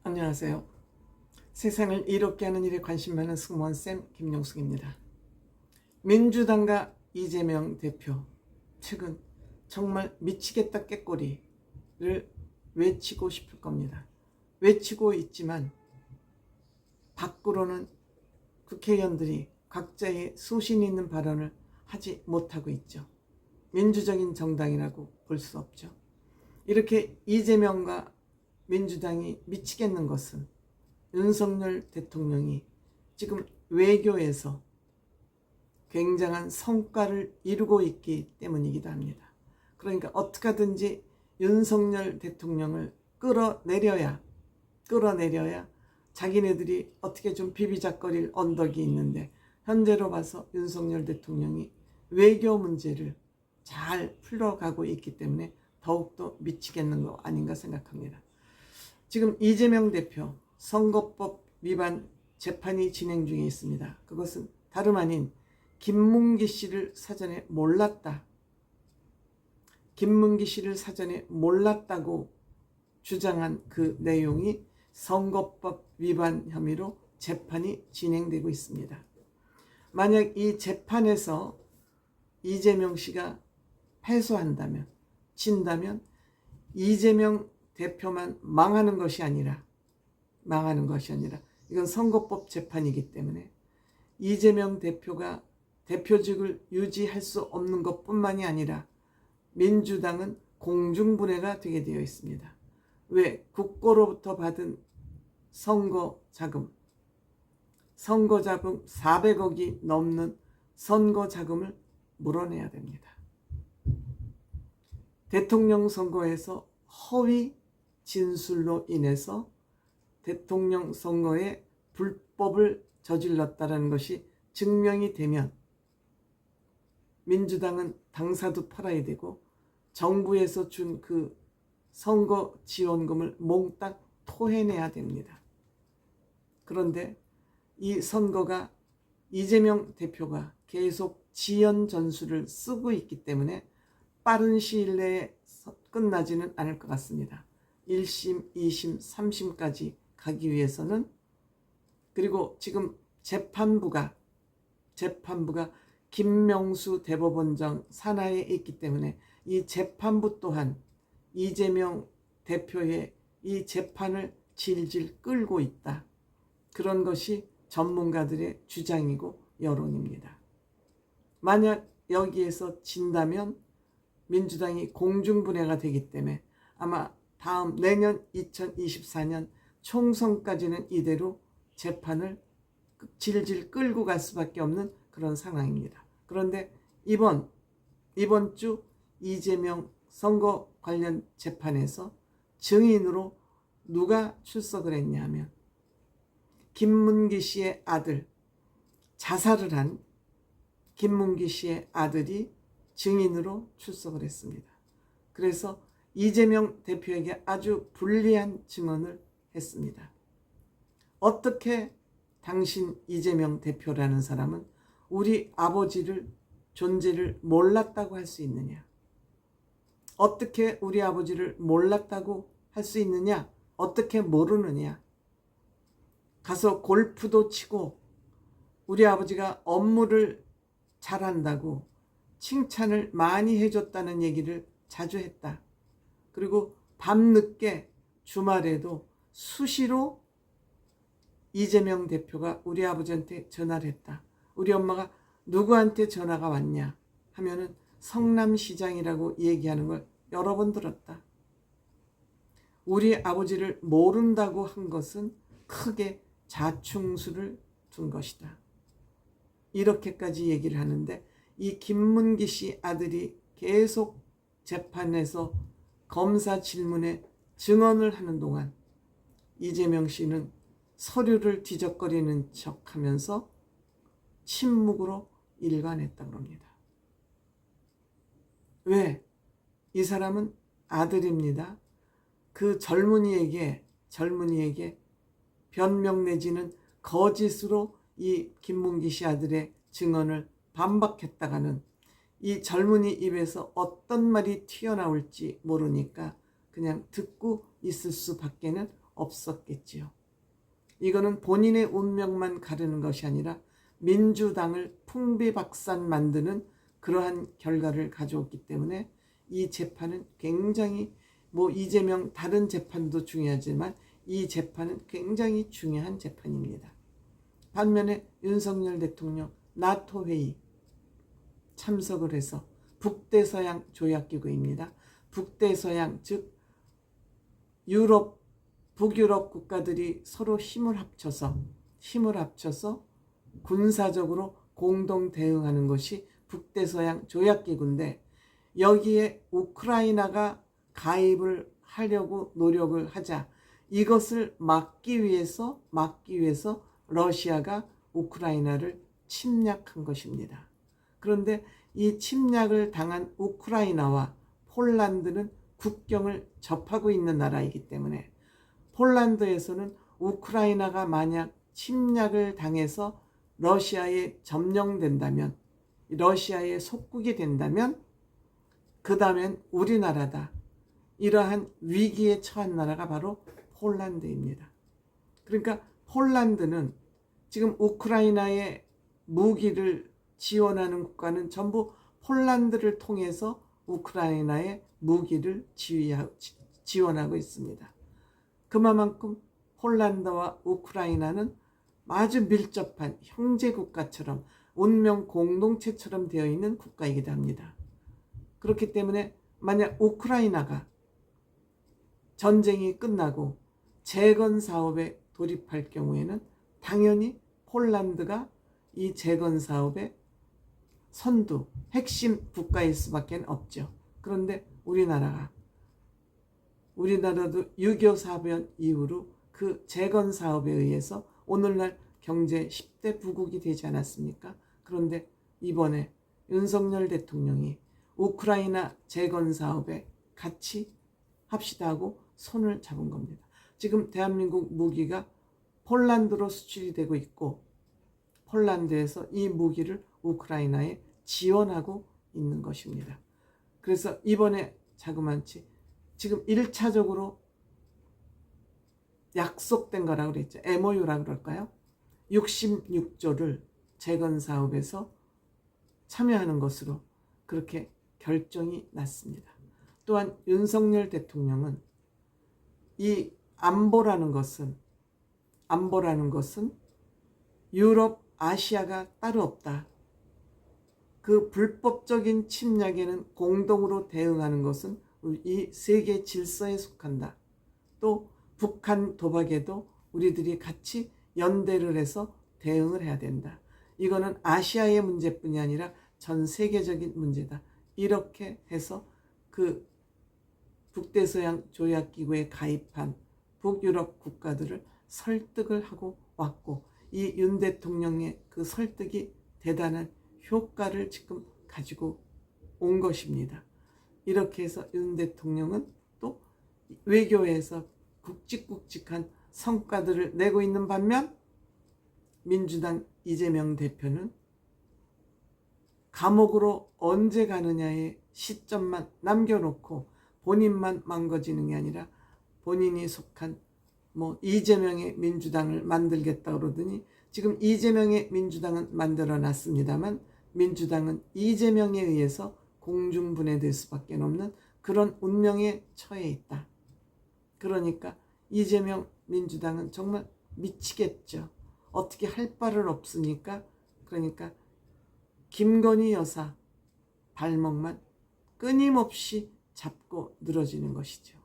안녕하세요. 세상을 이롭게 하는 일에 관심 많은 승무원쌤 김용숙입니다. 민주당과 이재명 대표 최근 정말 미치겠다 깨꼬리를 외치고 싶을 겁니다. 외치고 있지만 밖으로는 국회의원들이 각자의 소신 있는 발언을 하지 못하고 있죠. 민주적인 정당이라고 볼 수 없죠. 이렇게 이재명과 민주당이 미치겠는 것은 윤석열 대통령이 지금 외교에서 굉장한 성과를 이루고 있기 때문이기도 합니다. 그러니까 어떻게 하든지 윤석열 대통령을 끌어내려야 자기네들이 어떻게 좀 비비작거릴 언덕이 있는데, 현재로 봐서 윤석열 대통령이 외교 문제를 잘 풀어가고 있기 때문에 더욱더 미치겠는 거 아닌가 생각합니다. 지금 이재명 대표 선거법 위반 재판이 진행 중에 있습니다. 그것은 다름 아닌 김문기 씨를 사전에 몰랐다. 김문기 씨를 사전에 몰랐다고 주장한 그 내용이 선거법 위반 혐의로 재판이 진행되고 있습니다. 만약 이 재판에서 이재명 씨가 패소한다면, 진다면 이재명 대표만 망하는 것이 아니라 이건 선거법 재판이기 때문에 이재명 대표가 대표직을 유지할 수 없는 것뿐만이 아니라 민주당은 공중분해가 되게 되어 있습니다. 왜? 국고로부터 받은 선거자금 400억이 넘는 선거자금을 물어내야 됩니다. 대통령 선거에서 허위 진술로 인해서 대통령 선거에 불법을 저질렀다는 것이 증명이 되면 민주당은 당사도 팔아야 되고 정부에서 준 그 선거 지원금을 몽땅 토해내야 됩니다. 그런데 이 선거가 이재명 대표가 계속 지연 전술을 쓰고 있기 때문에 빠른 시일 내에 끝나지는 않을 것 같습니다. 1심, 2심, 3심까지 가기 위해서는, 그리고 지금 재판부가 김명수 대법원장 산하에 있기 때문에 이 재판부 또한 이재명 대표의 이 재판을 질질 끌고 있다. 그런 것이 전문가들의 주장이고 여론입니다. 만약 여기에서 진다면 민주당이 공중분해가 되기 때문에 아마 다음 내년 2024년 총선까지는 이대로 재판을 질질 끌고 갈 수밖에 없는 그런 상황입니다. 그런데 이번 주 이재명 선거 관련 재판에서 증인으로 누가 출석을 했냐 하면 김문기 씨의 아들, 자살을 한 김문기 씨의 아들이 증인으로 출석을 했습니다. 그래서 이재명 대표에게 아주 불리한 증언을 했습니다. 어떻게 당신 이재명 대표라는 사람은 우리 아버지를 존재를 몰랐다고 할 수 있느냐? 어떻게 우리 아버지를 몰랐다고 할 수 있느냐? 어떻게 모르느냐? 가서 골프도 치고 우리 아버지가 업무를 잘한다고 칭찬을 많이 해줬다는 얘기를 자주 했다. 그리고 밤늦게 주말에도 수시로 이재명 대표가 우리 아버지한테 전화를 했다. 우리 엄마가 누구한테 전화가 왔냐 하면은 성남시장이라고 얘기하는 걸 여러 번 들었다. 우리 아버지를 모른다고 한 것은 크게 자충수를 둔 것이다. 이렇게까지 얘기를 하는데, 이 김문기 씨 아들이 계속 재판에서 검사 질문에 증언을 하는 동안 이재명 씨는 서류를 뒤적거리는 척하면서 침묵으로 일관했다고 합니다. 왜? 이 사람은 아들입니다. 그 젊은이에게 변명 내지는 거짓으로 이 김문기 씨 아들의 증언을 반박했다가는 이 젊은이 입에서 어떤 말이 튀어나올지 모르니까 그냥 듣고 있을 수밖에는 없었겠지요. 이거는 본인의 운명만 가르는 것이 아니라 민주당을 풍비박산 만드는 그러한 결과를 가져왔기 때문에 이 재판은 굉장히 이재명 다른 재판도 중요하지만 이 재판은 굉장히 중요한 재판입니다. 반면에 윤석열 대통령 나토 회의 참석을 해서 북대서양 조약기구입니다. 북대서양 즉 유럽 북유럽 국가들이 서로 힘을 합쳐서 군사적으로 공동 대응하는 것이 북대서양 조약기구인데 여기에 우크라이나가 가입을 하려고 노력을 하자 이것을 막기 위해서 러시아가 우크라이나를 침략한 것입니다. 그런데 이 침략을 당한 우크라이나와 폴란드는 국경을 접하고 있는 나라이기 때문에 폴란드에서는 우크라이나가 만약 침략을 당해서 러시아에 점령된다면, 러시아의 속국이 된다면 그 다음엔 우리나라다. 이러한 위기에 처한 나라가 바로 폴란드입니다. 그러니까 폴란드는 지금 우크라이나에 무기를 지원하는 국가는 전부 폴란드를 통해서 우크라이나에 무기를 지원하고 있습니다. 그만큼 폴란드와 우크라이나는 아주 밀접한 형제국가처럼 운명 공동체처럼 되어 있는 국가이기도 합니다. 그렇기 때문에 만약 우크라이나가 전쟁이 끝나고 재건 사업에 돌입할 경우에는 당연히 폴란드가 이 재건 사업의 선두, 핵심 국가일 수밖에 없죠. 그런데 우리나라도 6.25 사변 이후로 그 재건 사업에 의해서 오늘날 경제 10대 부국이 되지 않았습니까? 그런데 이번에 윤석열 대통령이 우크라이나 재건 사업에 같이 합시다 하고 손을 잡은 겁니다. 지금 대한민국 무기가 폴란드로 수출이 되고 있고 폴란드에서 이 무기를 우크라이나에 지원하고 있는 것입니다. 그래서 이번에 자그마치 지금 1차적으로 약속된 거라고 그랬죠. MOU라고 그럴까요? 66조를 재건 사업에서 참여하는 것으로 그렇게 결정이 났습니다. 또한 윤석열 대통령은 이 안보라는 것은 유럽, 아시아가 따로 없다. 그 불법적인 침략에는 공동으로 대응하는 것은 이 세계 질서에 속한다. 또 북한 도박에도 우리들이 같이 연대를 해서 대응을 해야 된다. 이거는 아시아의 문제뿐이 아니라 전 세계적인 문제다. 이렇게 해서 그 북대서양 조약기구에 가입한 북유럽 국가들을 설득을 하고 왔고 이 윤 대통령의 그 설득이 대단한 효과를 지금 가지고 온 것입니다. 이렇게 해서 윤 대통령은 또 외교에서 굵직굵직한 성과들을 내고 있는 반면 민주당 이재명 대표는 감옥으로 언제 가느냐의 시점만 남겨놓고 본인만 망가지는 게 아니라 본인이 속한 이재명의 민주당을 만들겠다 그러더니 지금 이재명의 민주당은 만들어놨습니다만 민주당은 이재명에 의해서 공중분해될 수밖에 없는 그런 운명에 처해 있다. 그러니까 이재명 민주당은 정말 미치겠죠. 어떻게 할 바를 없으니까 그러니까 김건희 여사 발목만 끊임없이 잡고 늘어지는 것이죠.